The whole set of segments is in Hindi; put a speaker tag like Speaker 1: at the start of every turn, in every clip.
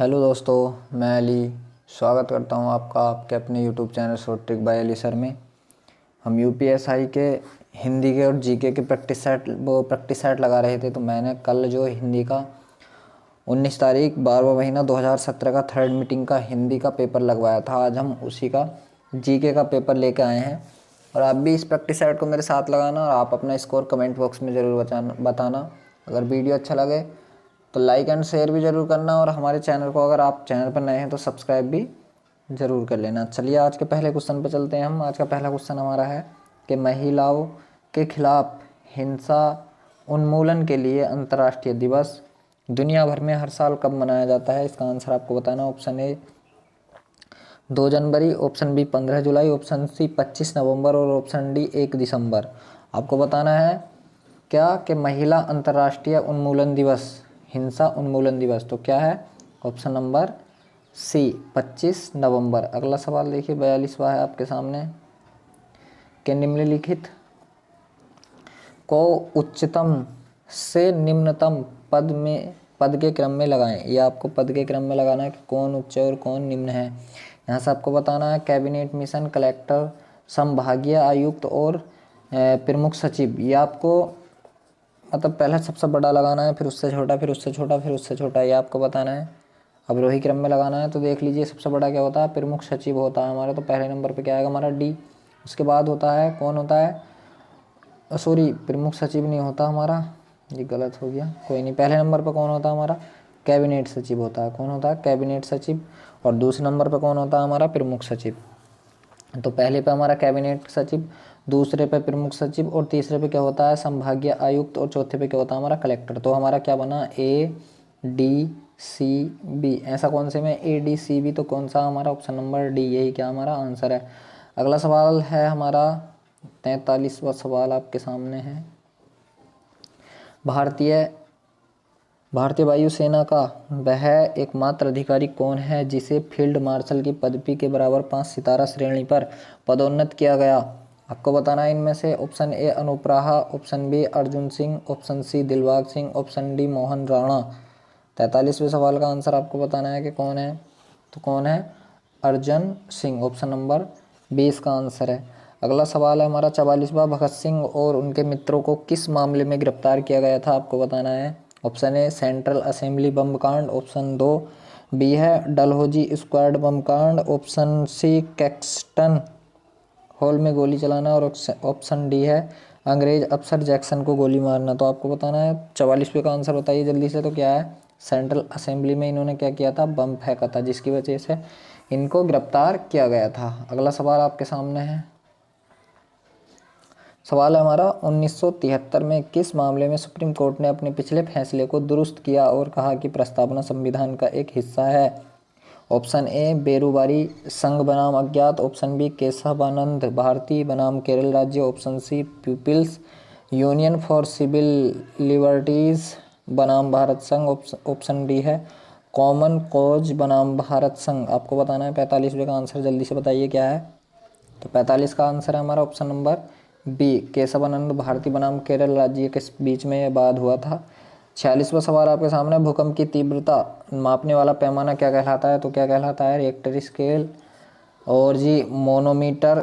Speaker 1: हेलो दोस्तों, मैं अली स्वागत करता हूं आपका आपके अपने YouTube channel short trick bye Ali sir में। हम यूपीएसआई के हिंदी के और जीके के प्रैक्टिस सेट लगा रहे थे। तो मैंने कल जो हिंदी का 19 तारीख 12वां महीना 2017 का थर्ड मीटिंग का हिंदी का पेपर लगवाया था। आज हम उसी का जीके का पेपर लेके आए हैं और आप भी इस प्रैक्टिस सेट को मेरे साथ लगाना और आप अपना स्कोर कमेंट बॉक्स में ज़रूर बताना। अगर वीडियो अच्छा लगे तो लाइक एंड शेयर भी ज़रूर करना और हमारे चैनल को अगर आप चैनल पर नए हैं तो सब्सक्राइब भी ज़रूर कर लेना। चलिए आज के पहले क्वेश्चन पे चलते हैं हम। आज का पहला क्वेश्चन हमारा है कि महिलाओं के खिलाफ हिंसा उन्मूलन के लिए अंतर्राष्ट्रीय दिवस दुनिया भर में हर साल कब मनाया जाता है। इसका आंसर आपको बताना। ऑप्शन ए 2 जनवरी, ऑप्शन बी 15 जुलाई, ऑप्शन सी 25 नवंबर और ऑप्शन डी 1 दिसंबर। आपको बताना है क्या कि महिला अंतर्राष्ट्रीय उन्मूलन दिवस, हिंसा उन्मूलन दिवस तो क्या है। ऑप्शन नंबर सी 25 नवंबर। अगला सवाल देखिए 42वां है आपके सामने कि निम्नलिखित को उच्चतम से निम्नतम पद के क्रम में लगाएं। ये आपको पद के क्रम में लगाना है कि कौन उच्च और कौन निम्न है। यहाँ से आपको बताना है कैबिनेट मिशन, कलेक्टर, संभागीय आयुक्त और प्रमुख सचिव। ये आपको मतलब पहले सबसे बड़ा लगाना है, फिर उससे छोटा, फिर उससे छोटा, फिर उससे छोटा, ये आपको बताना है। अब रोही क्रम में लगाना है तो देख लीजिए सबसे बड़ा क्या होता है, प्रमुख सचिव होता है हमारा। तो पहले नंबर पे क्या आएगा हमारा डी। उसके बाद होता है कौन होता है, सॉरी प्रमुख सचिव नहीं होता हमारा, ये गलत हो गया, कोई नहीं। पहले नंबर पे कौन होता है हमारा, कैबिनेट सचिव होता है। कौन होता है, कैबिनेट सचिव। और दूसरे नंबर पे कौन होता है हमारा, प्रमुख सचिव। तो पहले पे हमारा कैबिनेट सचिव, दूसरे पे प्रमुख सचिव और तीसरे पे क्या होता है संभागीय आयुक्त और चौथे पे क्या होता है हमारा कलेक्टर। तो हमारा क्या बना ए डी सी बी। ऐसा कौन से में ए डी सी बी, तो कौन सा हमारा ऑप्शन नंबर डी, यही क्या हमारा आंसर है। अगला सवाल है हमारा 43वां सवाल आपके सामने है। भारतीय वायुसेना का वह एकमात्र अधिकारी कौन है जिसे फील्ड मार्शल की पदवी के बराबर 5 सितारा श्रेणी पर पदोन्नत किया गया। आपको बताना है इनमें से। Option A Anoop Raha, option B Arjun Singh, option C Dilbag Singh, option D Mohan Rana. 43वें सवाल का आंसर आपको बताना है कि कौन है, तो कौन है, अर्जुन सिंह। ऑप्शन नंबर 20 का आंसर है। अगला सवाल है हमारा 44वां। भगत सिंह और उनके मित्रों को किस मामले में गिरफ्तार किया गया था, आपको बताना है। ऑप्शन ए सेंट्रल असेंबली बम कांड, ऑप्शन 2 बी है डलहौजी स्क्वाड बम कांड, ऑप्शन सी कैक्सटन हॉल में गोली चलाना और ऑप्शन डी है अंग्रेज अफसर जैक्सन को गोली मारना। तो आपको बताना है 44वें का आंसर बताइए जल्दी से। तो क्या है, सेंट्रल असेंबली में इन्होंने क्या किया था, बम फेंका था, जिसकी वजह से इनको गिरफ्तार किया गया था। अगला सवाल आपके सामने है। सवाल है हमारा 1973 में किस मामले में सुप्रीम कोर्ट ने अपने पिछले फैसले को दुरुस्त किया और कहा कि प्रस्तावना संविधान का एक हिस्सा है। ऑप्शन ए बेरुबारी संघ बनाम अज्ञात, ऑप्शन बी केशवानंद भारती बनाम केरल राज्य, option C People's Union for Civil Liberties बनाम भारत संघ, ऑप्शन डी है कॉमन कॉज बनाम भारत संघ। आपको बताना है 45वें का आंसर जल्दी से बताइए क्या है। तो 45 का आंसर है हमारा option number B Kesavananda Bharati बनाम केरल राज्य के बीच में यह वाद हुआ था। 46वां सवाल आपके सामने। भूकंप की तीव्रता मापने वाला पैमाना क्या कहलाता है, तो क्या कहलाता है, रिएक्टर स्केल और जी मोनोमीटर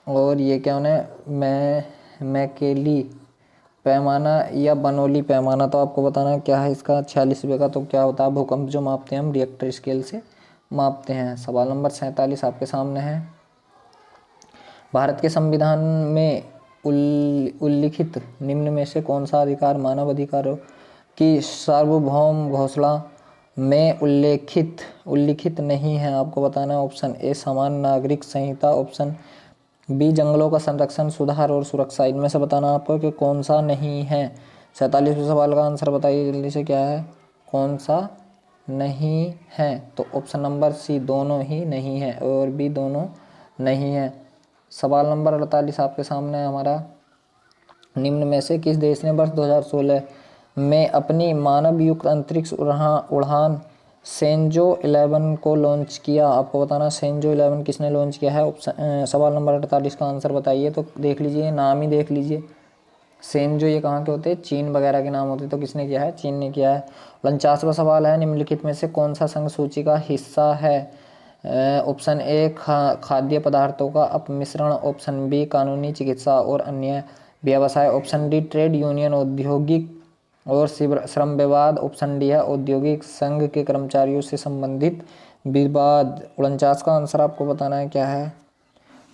Speaker 1: और ये क्या उन्हें मैकेली पैमाना या बनोली पैमाना। तो आपको बताना क्या है इसका 46वें का। तो क्या होता है, भूकंप जो मापते हैं हम रिएक्टर स्केल से मापते हैं। सवाल नंबर 47 आपके सामने है। भारत के संविधान में उल्लिखित निम्न में से कौन सा अधिकार मानव अधिकारों की सार्वभौम घोषणा में उल्लिखित नहीं है। आपको बताना है ऑप्शन ए समान नागरिक संहिता, ऑप्शन बी जंगलों का संरक्षण, सुधार और सुरक्षा। इनमें से बताना आपको कि कौन सा नहीं है। 47वें सवाल का आंसर बताइए जल्दी से क्या है, कौन सा नहीं है। तो ऑप्शन नंबर सी दोनों ही नहीं है और बी दोनों नहीं है। सवाल नंबर 48 आपके सामने है हमारा। निम्न में से किस देश ने वर्ष 2016 में अपनी मानव युक्त अंतरिक्ष उड़ान सेंजो 11 को लॉन्च किया। आपको बताना सेंजो 11 किसने लॉन्च किया है। सवाल नंबर 48 का आंसर बताइए। तो देख लीजिए नाम ही देख लीजिए, सेंजो ये कहाँ के होते हैं, चीन वगैरह के नाम होते, तो किसने किया है, चीन ने किया है। 49वां सवाल है, निम्नलिखित में से कौन सा संघ सूची का हिस्सा है। ऑप्शन ए खाद्य पदार्थों का अपमिश्रण, ऑप्शन बी कानूनी चिकित्सा और अन्य व्यवसाय, ऑप्शन डी ट्रेड यूनियन औद्योगिक और श्रम विवाद, ऑप्शन डी है औद्योगिक संघ के कर्मचारियों से संबंधित विवाद। 49 का आंसर आपको बताना है क्या है,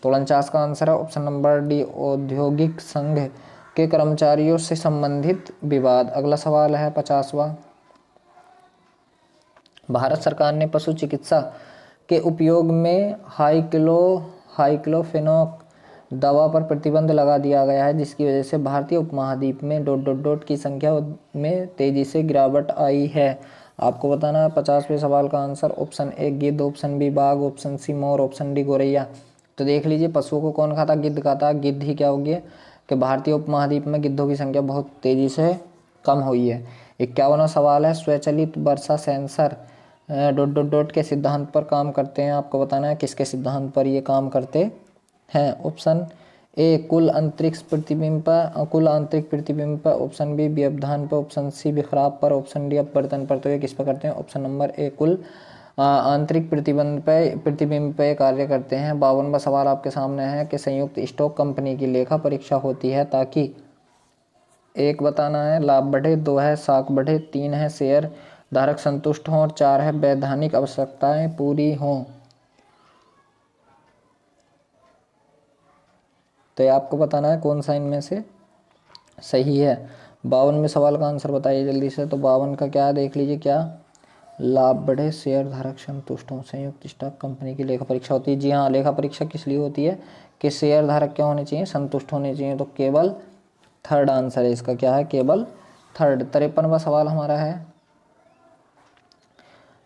Speaker 1: तो 49 का आंसर है ऑप्शन नंबर डी औद्योगिक संघ के कर्मचारियों से संबंधित विवाद। अगला सवाल है 50वां, भारत सरकार ने पशु चिकित्सा के उपयोग में हाइक्लोफेनॉक दवा पर प्रतिबंध लगा दिया गया है, जिसकी वजह से भारतीय उपमहाद्वीप में ... की संख्या में तेजी से गिरावट आई है। आपको बताना है 50वें सवाल का आंसर, ऑप्शन ए गिद्ध, ऑप्शन बी बाघ, ऑप्शन सी मोर, ऑप्शन डी गौरैया। तो देख लीजिए पशुओं को कौन खाता, गिद्ध खाता। गिद्ध ही क्या हो गया कि भारतीय उपमहाद्वीप में गिद्धों की संख्या बहुत तेजी से कम हुई है। 51वां सवाल है, स्वचालित वर्षा सेंसर ... के सिद्धांत पर काम करते हैं। आपको बताना है किसके सिद्धांत पर ये काम करते हैं। ऑप्शन ए कुल आंतरिक प्रतिबिंब पर, ऑप्शन बी व्यवधान पर, ऑप्शन सी बिखराव पर, ऑप्शन डी अपवर्तन पर। तो ये किस पर करते हैं, ऑप्शन नंबर ए कुल आंतरिक प्रतिबिंब पे कार्य करते हैं। 52वां सवाल आपके सामने है कि संयुक्त स्टॉक कंपनी की लेखा परीक्षा होती है ताकि 1 बताना है लाभ बढ़े, 2 है साख बढ़े, 3 है शेयर धारक संतुष्ट हों और 4 है वैधानिक आवश्यकताएं पूरी हों। तो ये आपको बताना है कौन सा इनमें से सही है। 52वें सवाल का आंसर बताइए जल्दी से। तो 52 का क्या है देख लीजिए, क्या लाभ बढ़े शेयर धारक संतुष्ट हों, संयुक्त स्टॉक कंपनी की लेखा परीक्षा होती है। जी हाँ, लेखा परीक्षा किस लिए होती है कि शेयर धारक क्या होने चाहिए, संतुष्ट होने चाहिए। तो केवल थर्ड आंसर है इसका, क्या है, केवल थर्ड। 53वां सवाल हमारा है,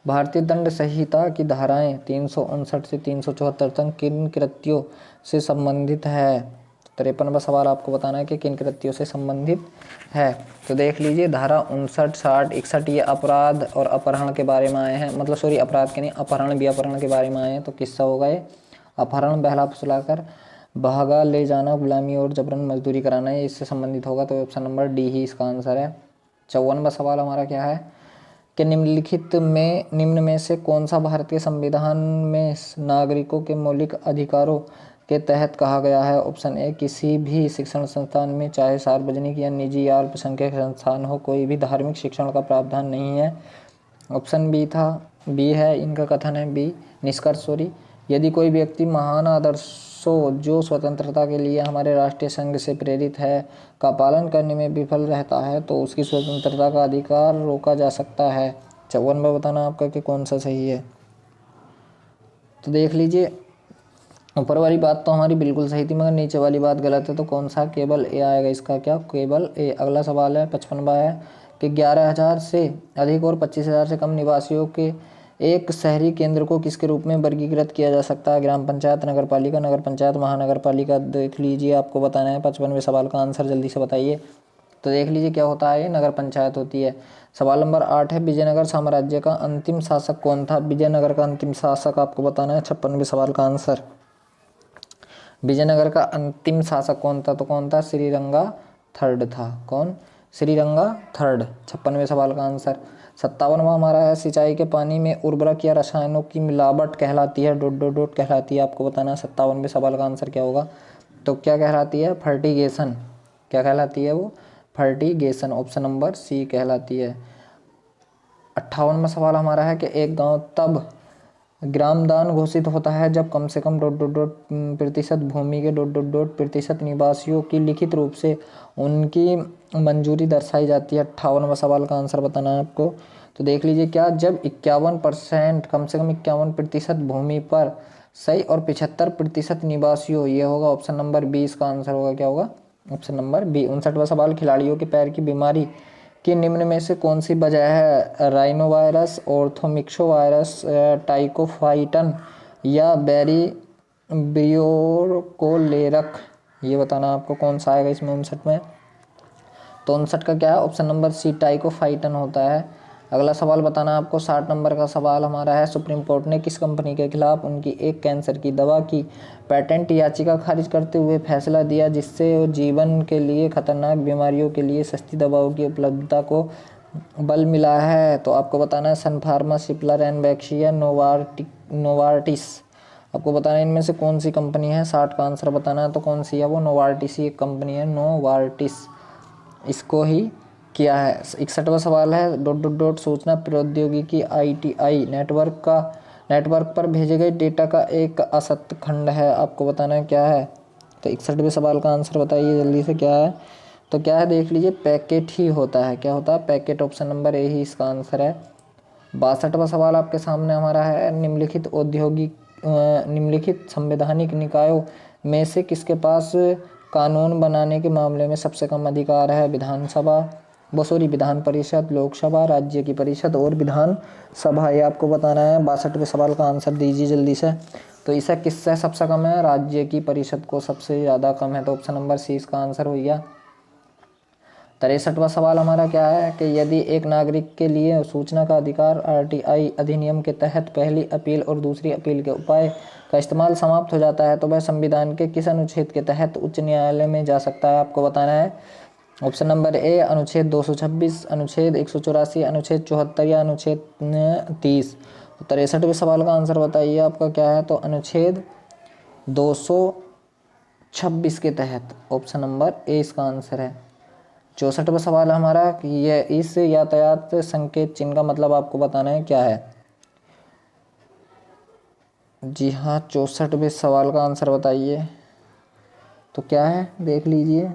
Speaker 1: भारतीय दंड संहिता की धाराएं 359 से 374 तक किन कृत्यों से संबंधित है। 53वां सवाल आपको बताना है कि किन कृत्यों से संबंधित है। तो देख लीजिए धारा 59, 60, 61 ये अपराध और अपहरण के बारे में आए हैं, मतलब सॉरी अपराध के नहीं, अपहरण भी अपहरण के बारे में आए हैं। तो किस्सा होगा ये अपहरण, बहला फुसलाकर भागा ले जाना, गुलामी और जबरन मजदूरी कराना, ये इससे संबंधित होगा। तो ऑप्शन नंबर डी ही इसका आंसर है। 54वां सवाल हमारा क्या है कि निम्न में से कौन सा भारतीय संविधान में नागरिकों के मौलिक अधिकारों के तहत कहा गया है। ऑप्शन ए किसी भी शिक्षण संस्थान में, चाहे सार्वजनिक या निजी या अल्पसंख्यक संस्थान हो, कोई भी धार्मिक शिक्षण का प्रावधान नहीं है। ऑप्शन बी है इनका कथन है, बी निष्कर्ष सॉरी, यदि कोई व्यक्ति महान आदर्शों जो स्वतंत्रता के लिए हमारे राष्ट्रीय संघ से प्रेरित है का पालन करने में विफल रहता है तो उसकी स्वतंत्रता का अधिकार रोका जा सकता है। 54वां बताना आपका कि कौन सा सही है। तो देख लीजिए ऊपर वाली बात तो हमारी बिल्कुल सही थी मगर नीचे वाली बात गलत है। तो कौन सा, केवल ए आएगा इसका, क्या, केवल ए। अगला सवाल है 55वां है कि 11,000 से अधिक और 25,000 से कम निवासियों के एक शहरी केंद्र को किसके रूप में वर्गीकृत किया जा सकता है। ग्राम पंचायत, नगर पालिका, नगर पंचायत, महानगर पालिका। देख लीजिए आपको बताना है 55वें सवाल का आंसर, जल्दी से बताइए। तो देख लीजिए क्या होता है, ये नगर पंचायत होती है। सवाल नंबर 8 है, विजयनगर साम्राज्य का अंतिम शासक कौन था। विजयनगर का अंतिम शासक आपको बताना है 56वें सवाल का आंसर। विजयनगर का अंतिम शासक कौन था, तो कौन था, श्रीरंगा थर्ड था। कौन, श्रीरंगा थर्ड। 56वें सवाल का आंसर। 57वां हमारा है, सिंचाई के पानी में उर्वरक या रसायनों की मिलावट कहलाती है ... कहलाती है। आपको बताना है 57वें सवाल का आंसर क्या होगा। तो क्या कहलाती है, फर्टिगेशन। क्या कहलाती है वो, फर्टिगेशन। ऑप्शन नंबर सी कहलाती है। 58वां सवाल हमारा है कि एक गांव तब ग्रामदान घोषित होता है जब कम से कम ... प्रतिशत भूमि के ... प्रतिशत निवासियों की लिखित रूप से उनकी मंजूरी दर्शाई जाती है। 58वां सवाल का आंसर बताना है आपको। तो देख लीजिए क्या, जब 51% कम से कम 51% भूमि पर सही और 75% निवासियों, ये होगा ऑप्शन नंबर 20 का आंसर होगा। क्या होगा, ऑप्शन नंबर बी। 59वां सवाल, खिलाड़ियों के पैर की बीमारी कि निम्न में से कौन सी वजह है। राइनो वायरस, ऑर्थोमिक्सो वायरस, टाइकोफाइटन या ब्रियोकोलेरक, ये बताना आपको कौन सा आएगा इसमें 59 में। तो 59 का क्या है, ऑप्शन नंबर सी टाइकोफाइटन होता है। अगला सवाल बताना है आपको। 60 नंबर का सवाल हमारा है, सुप्रीम कोर्ट ने किस कंपनी के खिलाफ उनकी एक कैंसर की दवा की पेटेंट याचिका खारिज करते हुए फैसला दिया जिससे जीवन के लिए खतरनाक बीमारियों के लिए सस्ती दवाओं की उपलब्धता को बल मिला है? तो आपको बताना है सन फार्मा, सिप्ला, रैनबैक्सी या नोवार्टिस। आपको बताना है इनमें से कौन सी कंपनी है। 60 का आंसर बताना है तो कौन सी है वो, नोवार्टिस ही एक कंपनी है, नोवार्टिस, इसको ही किया है। 61वां सवाल है, डॉट डॉट डॉट सूचना प्रौद्योगिकी ITI नेटवर्क पर भेजे गए डेटा का एक असत्य खंड है। आपको बताना है क्या है। तो 61वें सवाल का आंसर बताइए जल्दी से, क्या है? तो क्या है देख लीजिए, पैकेट ही होता है। क्या होता है? पैकेट। ऑप्शन नंबर ए ही इसका आंसर है। 62वां सवाल आपके सामने हमारा है, निम्नलिखित संवैधानिक निकायों में से किसके पास कानून बनाने के मामले में सबसे कम अधिकार है? विधान परिषद, लोकसभा, राज्य की परिषद और विधान सभा। ये आपको बताना है। 62वें सवाल का आंसर दीजिए जल्दी से। तो इसे किससे सबसे कम है? राज्य की परिषद को सबसे ज़्यादा कम है। तो ऑप्शन नंबर सी इसका आंसर हो गया। 63वां सवाल हमारा क्या है कि यदि एक नागरिक के लिए सूचना का अधिकार RTI अधिनियम के तहत पहली अपील और दूसरी अपील के उपाय का इस्तेमाल समाप्त हो जाता है तो वह संविधान के किस अनुच्छेद के तहत उच्च न्यायालय में जा सकता है? आपको बताना है। ऑप्शन नंबर ए अनुच्छेद 226, अनुच्छेद 184, अनुच्छेद 74 या अनुच्छेद 30। तो 63वें सवाल का आंसर बताइए आपका क्या है। तो अनुच्छेद 226 के तहत ऑप्शन नंबर ए इसका आंसर है। 64वां सवाल हमारा कि ये इस यातायात संकेत चिन्ह का मतलब आपको बताना है क्या है। जी हाँ, 64वें सवाल का आंसर बताइए तो क्या है देख लीजिए।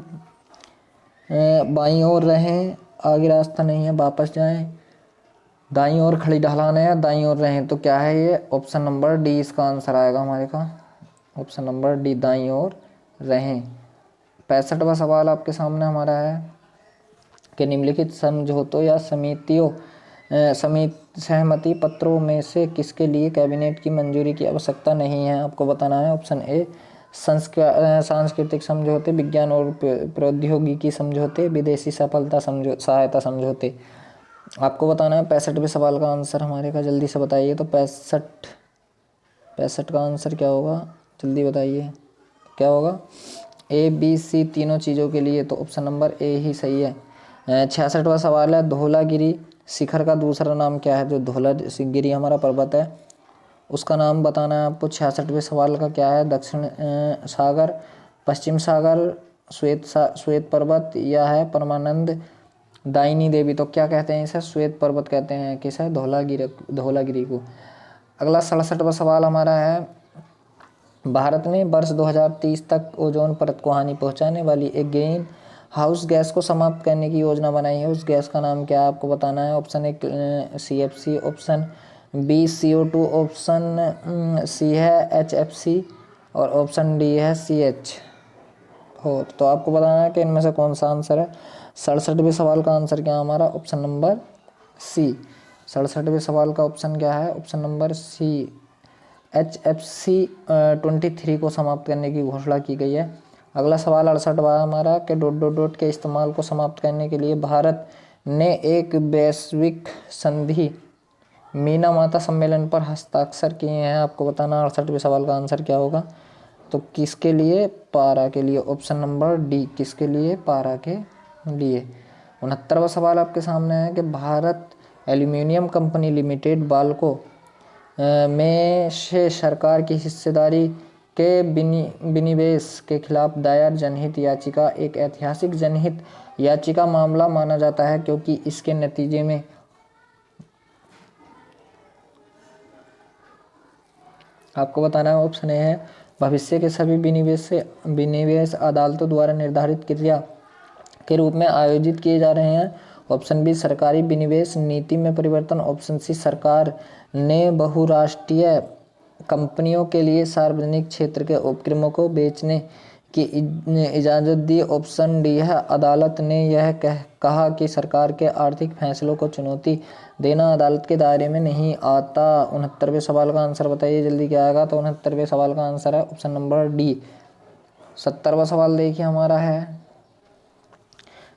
Speaker 1: बाईं ओर रहें, आगे रास्ता नहीं है, वापस जाएं, दाईं ओर खड़ी ढलान है या दाईं ओर रहें। तो क्या है ये? ऑप्शन नंबर डी इसका आंसर आएगा हमारे का। ऑप्शन नंबर डी, दाईं ओर रहें। 65वां सवाल आपके सामने हमारा है कि निम्नलिखित समझौतों या सहमति पत्रों में से किसके लिए कैबिनेट की मंजूरी की आवश्यकता नहीं है? आपको बताना है। ऑप्शन ए सांस्कृतिक समझौते, विज्ञान और प्रौद्योगिकी समझौते, विदेशी सहायता समझौते। आपको बताना है। 65वें सवाल का आंसर हमारे का जल्दी से बताइए। तो 65 का आंसर क्या होगा जल्दी बताइए, क्या होगा? ABC तीनों चीज़ों के लिए। तो ऑप्शन नंबर ए ही सही है। 66वां सवाल है, धौलागिरी शिखर का दूसरा नाम क्या है? जो धौलागिरी हमारा पर्वत है उसका नाम बताना है आपको। 66वें सवाल का क्या है? दक्षिण सागर, पश्चिम सागर, श्वेत पर्वत या है परमानंद दायनी देवी। तो क्या कहते हैं इसे? श्वेत पर्वत कहते हैं। किस है? धौलागिरी को। अगला 67वां सवाल हमारा है, भारत में वर्ष 2030 तक ओजोन परत को हानि पहुंचाने वाली एक ग्रीन हाउस गैस को समाप्त करने की योजना बनाई है। उस गैस का नाम क्या है? आपको बताना है। Option A CFC, option B CO2, option C है HFC और ऑप्शन डी है CH हो। तो आपको बताना है कि इनमें से कौन सा आंसर है। 67वें सवाल का आंसर क्या है हमारा? Option number C. 67वें सवाल का ऑप्शन क्या है? ऑप्शन नंबर सी, HFC 23 को समाप्त करने की घोषणा की गई है। अगला सवाल 68वां हमारा कि डॉट डॉट डॉट के इस्तेमाल को समाप्त करने के लिए भारत ने एक वैश्विक संधि मीना माता सम्मेलन पर हस्ताक्षर किए हैं। आपको बताना 68वें सवाल का आंसर क्या होगा। तो किसके लिए? पारा के लिए। ऑप्शन नंबर डी, किसके लिए? पारा के लिए। 69वां सवाल आपके सामने है कि Bharat aluminium company limited Balco में से सरकार की हिस्सेदारी के विनिवेश के खिलाफ दायर जनहित याचिका एक ऐतिहासिक जनहित याचिका मामला माना जाता है क्योंकि इसके नतीजे में आपको बताना है। ऑप्शन ए है, भविष्य के सभी विनिवेश अदालतों द्वारा निर्धारित क्रिया के रूप में आयोजित किए जा रहे हैं। ऑप्शन बी, सरकारी विनिवेश नीति में परिवर्तन। ऑप्शन सी, सरकार ने बहुराष्ट्रीय कंपनियों के लिए सार्वजनिक क्षेत्र के उपक्रमों को बेचने की इजाज़त दी। ऑप्शन डी है, अदालत ने यह कहा कि सरकार के आर्थिक फैसलों को चुनौती देना अदालत के दायरे में नहीं आता। 69वें सवाल का आंसर बताइए जल्दी, क्या आएगा। तो 69वें सवाल का आंसर है ऑप्शन नंबर डी। 70वां सवाल देखिए हमारा है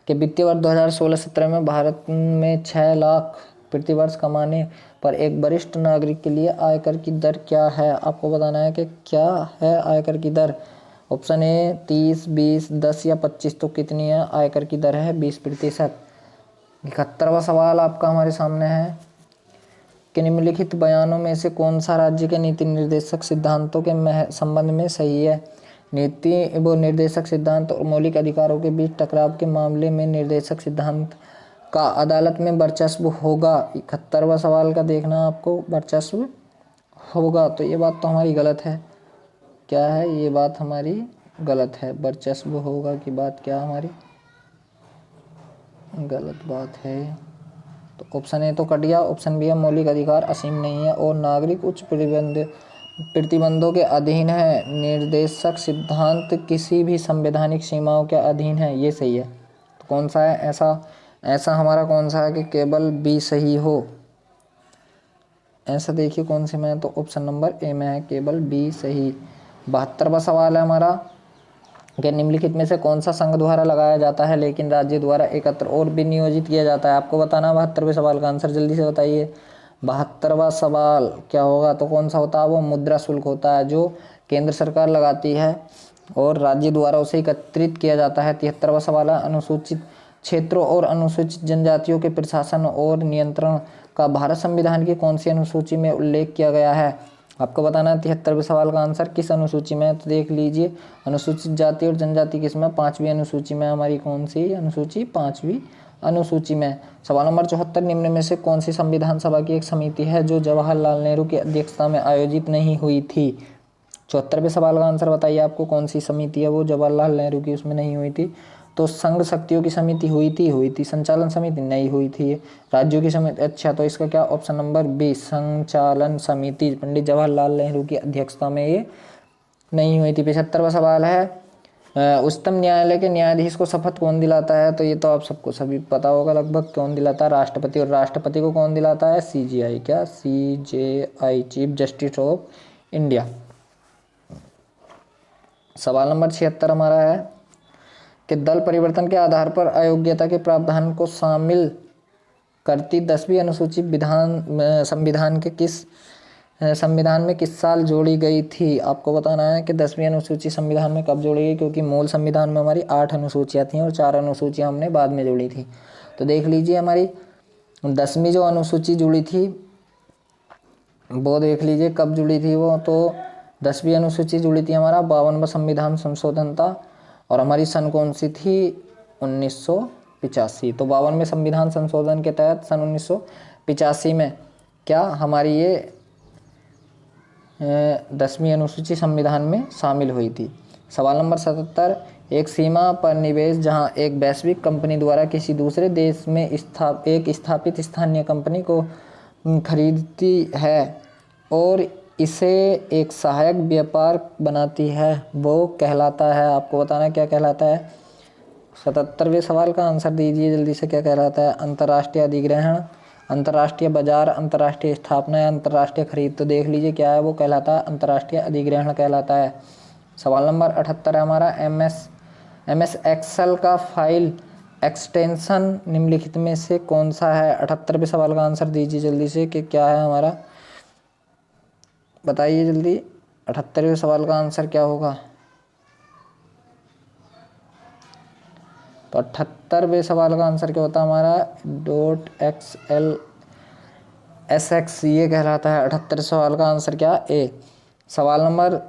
Speaker 1: कि वित्तीय वर्ष 2016-17 में भारत में 6,13,000 प्रति वर्ष कमाने पर एक वरिष्ठ नागरिक के लिए आयकर की दर क्या है। आपको बताना है कि क्या है आयकर की दर। ऑप्शन ए 30, 20, 10 या 25। तो कितनी है आयकर की दर है 20%। 71वां सवाल आपका हमारे सामने है कि निम्नलिखित बयानों में से कौन सा राज्य के नीति निर्देशक सिद्धांतों के संबंध में सही है। नीति व निर्देशक सिद्धांत और मौलिक अधिकारों के बीच टकराव के मामले में निर्देशक सिद्धांत का अदालत में वर्चस्व होगा। 71वां सवाल का देखना आपको, वर्चस्व होगा। तो ये बात तो हमारी गलत है। क्या है ये बात हमारी गलत है। वर्चस्व होगा की बात क्या हमारी गलत बात है। तो ऑप्शन ए तो कट गया। ऑप्शन बी है मौलिक अधिकार असीम नहीं है और नागरिक उच्च प्रतिबंधों के अधीन है। निर्देशक सिद्धांत किसी भी संवैधानिक सीमाओं के अधीन है, ये सही है। तो कौन सा है ऐसा हमारा कौन सा है कि केवल बी सही हो। ऐसा देखिए कौन से में है, तो ऑप्शन नंबर ए में है केवल बी सही। 72वां सवाल है हमारा कि निम्नलिखित में से कौन सा संघ द्वारा लगाया जाता है लेकिन राज्य द्वारा एकत्र और विनियोजित किया जाता है। आपको बताना 72वें सवाल का आंसर, जल्दी से बताइए। 72वां सवाल क्या होगा, तो कौन सा होता है वो मुद्रा शुल्क होता है जो केंद्र सरकार लगाती है और राज्य द्वारा उसे एकत्रित किया जाता है। 73वां सवाल है अनुसूचित क्षेत्रों और अनुसूचित जनजातियों के प्रशासन और नियंत्रण का भारत संविधान की कौन सी अनुसूची में उल्लेख किया गया है। आपको बताना है 73वें सवाल का आंसर किस अनुसूची में है। तो देख लीजिए अनुसूचित जाति और जनजाति किसमें, 5वीं अनुसूची में। हमारी कौन सी अनुसूची, 5वीं अनुसूची में। सवाल नंबर 74 निम्न में से कौन सी संविधान सभा की एक समिति है जो जवाहरलाल नेहरू की अध्यक्षता में आयोजित नहीं हुई थी। 74वें सवाल का आंसर बताइए आपको, कौन सी समिति है वो जवाहरलाल नेहरू की उसमें नहीं हुई थी। तो संघ शक्तियों की समिति हुई थी। संचालन समिति नहीं हुई थी। राज्यों की समिति, अच्छा तो इसका क्या ऑप्शन नंबर बी संचालन समिति पंडित जवाहरलाल नेहरू की अध्यक्षता में ये नहीं हुई थी। 75वां सवाल है उच्चतम न्यायालय के न्यायाधीश को शपथ कौन दिलाता है। तो ये तो आप सबको सभी पता होगा लगभग, कौन दिलाता है, राष्ट्रपति। और राष्ट्रपति को कौन दिलाता है, CJI, क्या CJI, chief justice of India. सवाल नंबर 76 हमारा है कि दल परिवर्तन के आधार पर अयोग्यता के प्रावधान को शामिल करती 10वीं अनुसूची संविधान में किस साल जोड़ी गई थी। आपको बताना है कि 10वीं अनुसूची संविधान में कब जोड़ी गई, क्योंकि मूल संविधान में हमारी 8 अनुसूचियाँ थीं और 4 अनुसूचियाँ हमने बाद में जोड़ी थी। तो देख लीजिए हमारी 10वीं जो अनुसूची जुड़ी थी वो देख लीजिए कब जुड़ी थी वो। तो 10वीं अनुसूची जुड़ी थी हमारा 52वां संविधान संशोधन था और हमारी सन कौन सी थी, 1985। तो 52वें संविधान संशोधन के तहत सन 1985 में क्या हमारी ये 10वीं अनुसूची संविधान में शामिल हुई थी। सवाल नंबर 77 एक सीमा पर निवेश जहां एक वैश्विक कंपनी द्वारा किसी दूसरे देश में एक स्थापित स्थानीय कंपनी को खरीदती है और इसे एक सहायक व्यापार बनाती है वो कहलाता है। आपको बताना क्या कहलाता है। 77वें सवाल का आंसर दीजिए जल्दी से, क्या कहलाता है। अंतर्राष्ट्रीय अधिग्रहण, अंतर्राष्ट्रीय बाजार, अंतर्राष्ट्रीय स्थापना या अंतर्राष्ट्रीय खरीद। तो देख लीजिए क्या है वो कहलाता है, अंतर्राष्ट्रीय अधिग्रहण कहलाता है। सवाल नंबर 78 है हमारा MS एक्सेल का फाइल एक्सटेंशन निम्नलिखित में से कौन सा है। 78वें सवाल का आंसर दीजिए जल्दी से कि क्या है हमारा, बताइए जल्दी। 78वें सवाल का आंसर क्या होगा। तो 78वें सवाल का आंसर क्या होता है हमारा, .XLSX ये कहलाता है। 78 सवाल का आंसर क्या, ए। सवाल नंबर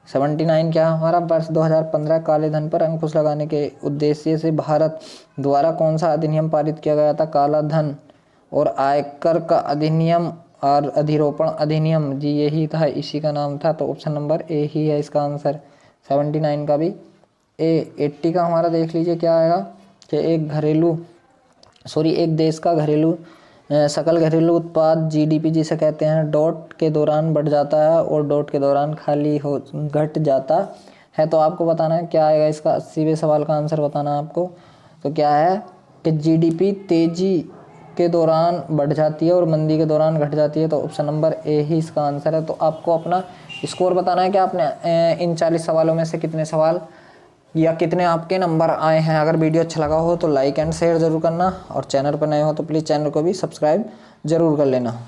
Speaker 1: 79 क्या हमारा, वर्ष 2015 काले धन पर अंकुश लगाने के उद्देश्य से भारत द्वारा कौन सा अधिनियम पारित किया गया था। काला धन और आयकर का अधिनियम और अधिरोपण अधिनियम, जी यही था, इसी का नाम था। तो ऑप्शन नंबर ए ही है इसका आंसर, 79 का भी ए। 80 का हमारा देख लीजिए क्या आएगा कि एक देश का सकल घरेलू उत्पाद GDP जिसे कहते हैं डॉट के दौरान बढ़ जाता है और डॉट के दौरान घट जाता है। तो आपको बताना है क्या आएगा इसका। 80वें सवाल का आंसर बताना आपको। तो क्या है कि GDP तेजी के दौरान बढ़ जाती है और मंदी के दौरान घट जाती है। तो ऑप्शन नंबर ए ही इसका आंसर है। तो आपको अपना स्कोर बताना है कि आपने इन 40 सवालों में से कितने सवाल या कितने आपके नंबर आए हैं। अगर वीडियो अच्छा लगा हो तो लाइक एंड शेयर ज़रूर करना, और चैनल पर नए हो तो प्लीज़ चैनल को भी सब्सक्राइब ज़रूर कर लेना।